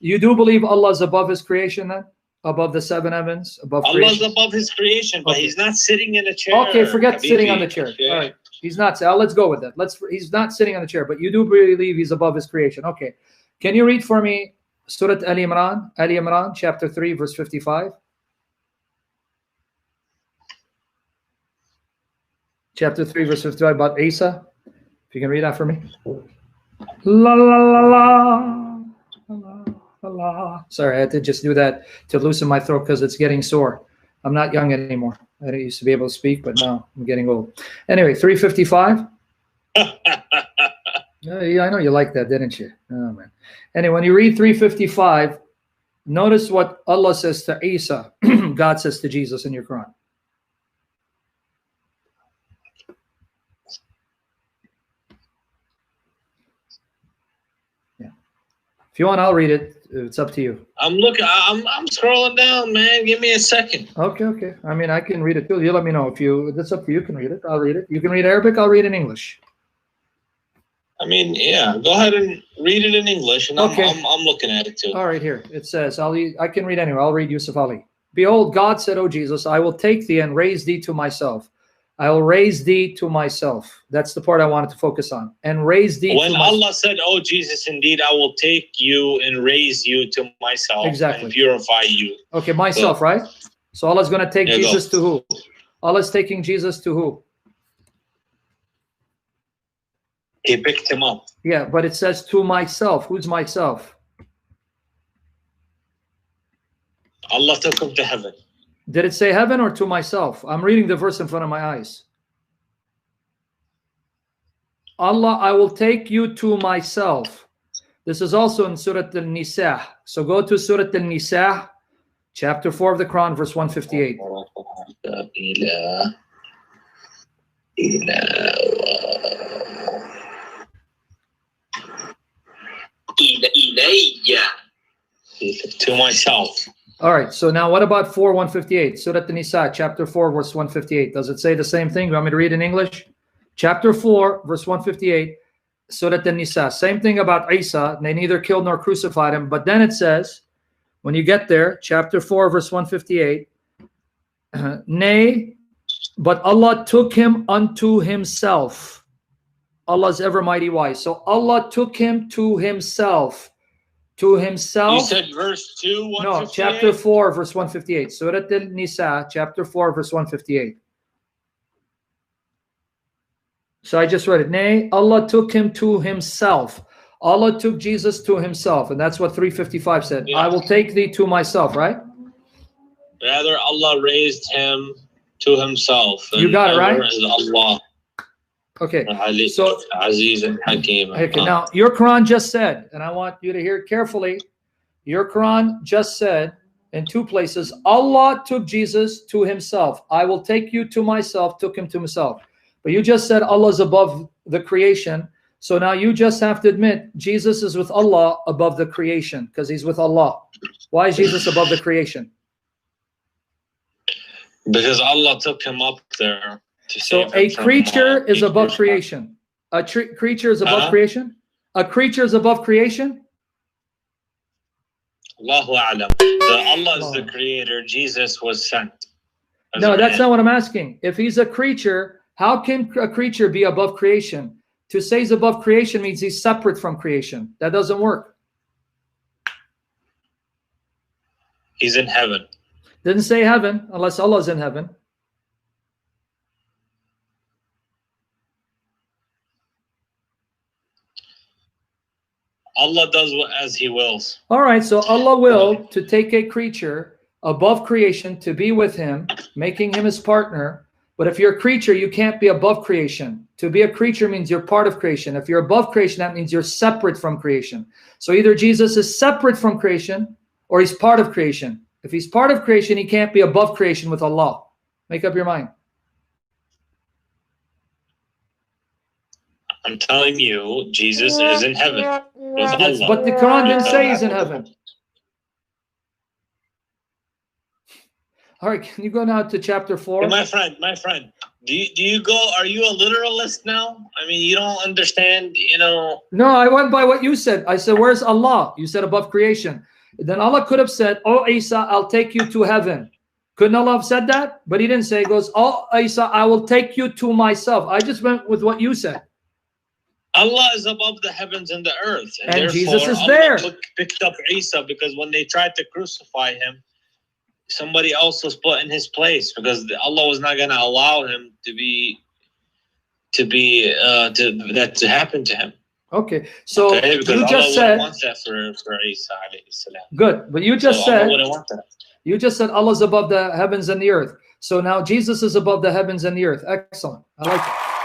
You do believe Allah is above His creation then? Above the seven heavens? Above Allah's creation? above His creation, but He's not sitting in a chair. Okay, forget Habibi. sitting on the chair. Yeah. All right. He's not. Let's go with that. He's not sitting on the chair, but you do believe He's above His creation. Okay. Can you read for me Surat Ali Imran, chapter 3, verse 55? Chapter 3, verse 55 about Isa. If you can read that for me. La la la la. La, la, la. Sorry, I had to just do that to loosen my throat because it's getting sore. I'm not young anymore. I used to be able to speak, but now I'm getting old. Anyway, 355. Yeah, I know you liked that, didn't you? Oh, man. Anyway, when you read 355, notice what Allah says to Isa, God says to Jesus in your Quran. Yeah. If you want, I'll read it. It's up to you. I'm scrolling down, man. Give me a second. Okay. I mean, I can read it too. You let me know if you. That's up to you. You can read it. I'll read it. You can read Arabic. I'll read in English. I mean, yeah. Go ahead and read it in English, and okay. I'm looking at it too. All right, here it says. I can read anyway. I'll read Yusuf Ali. Behold, God said, "O Jesus, I will take thee and raise thee to myself. I will raise thee to myself." That's the part I wanted to focus on. And raise thee. When Allah said, "Oh Jesus, indeed, I will take you and raise you to myself, exactly, and purify you." Okay, myself, right? So Allah's going to take Jesus to who? Allah's taking Jesus to who? He picked him up. Yeah, but it says to myself. Who's myself? Allah took him to heaven. Did it say heaven or to myself? I'm reading the verse in front of my eyes. Allah, I will take you to myself. This is also in Surat An Nisa. So go to Surat An Nisa, chapter 4 of the Quran, verse 158. To myself. All right, so now what about 4:158? Surat An Nisa, chapter 4, verse 158. Does it say the same thing? You want me to read in English? Chapter 4, verse 158, Surat An Nisa. Same thing about Isa. They neither killed nor crucified him. But then it says, when you get there, chapter 4, verse 158, nay, but Allah took him unto Himself. Allah is ever mighty wise. So Allah took him to Himself. To Himself. You said verse 2, 158? No, chapter 4, verse 158. Surat An Nisa, chapter 4, verse 158. So I just read it. Nay, Allah took him to Himself. Allah took Jesus to Himself. And that's what 355 said. Yeah. I will take thee to myself, right? Rather, Allah raised him to Himself. You got it, right? Allah. Okay. So, Aziz and Hakim. Okay, now your Quran just said, and I want you to hear it carefully. Your Quran just said in two places, Allah took Jesus to Himself. I will take you to myself, took him to Himself. But you just said Allah is above the creation. So now you just have to admit Jesus is with Allah above the creation because He's with Allah. Why is Jesus above the creation? Because Allah took him up there. So a creature is above creation. A creature is above creation? A creature is above creation? Allahu A'lam. Allah is the creator. Jesus was sent. No, that's not what I'm asking. If He's a creature, how can a creature be above creation? To say He's above creation means He's separate from creation. That doesn't work. He's in heaven. Didn't say heaven unless Allah's in heaven. Allah does as He wills. All right, so Allah willed to take a creature above creation to be with Him, making Him His partner. But if you're a creature, you can't be above creation. To be a creature means you're part of creation. If you're above creation, that means you're separate from creation. So either Jesus is separate from creation or He's part of creation. If He's part of creation, He can't be above creation with Allah. Make up your mind. I'm telling you, Jesus is in heaven with Allah. But the Quran didn't say He's in heaven. All right, can you go now to chapter 4? Hey, my friend, Do you go? Are you a literalist now? I mean, you don't understand, you know. No, I went by what you said. I said, where's Allah? You said above creation. Then Allah could have said, oh Isa, I'll take you to heaven. Couldn't Allah have said that? But he didn't say. He goes, oh Isa, I will take you to myself. I just went with what you said. Allah is above the heavens and the earth, and Jesus is there. Picked up Isa because when they tried to crucify him, somebody else was put in his place because Allah was not going to allow him that to happen to him. Okay, so okay, because you just Allah said want that for Isa alayhi salam. Good, but you just so said Allah wouldn't want that. You just said Allah's above the heavens and the earth. So now Jesus is above the heavens and the earth. Excellent. I like it.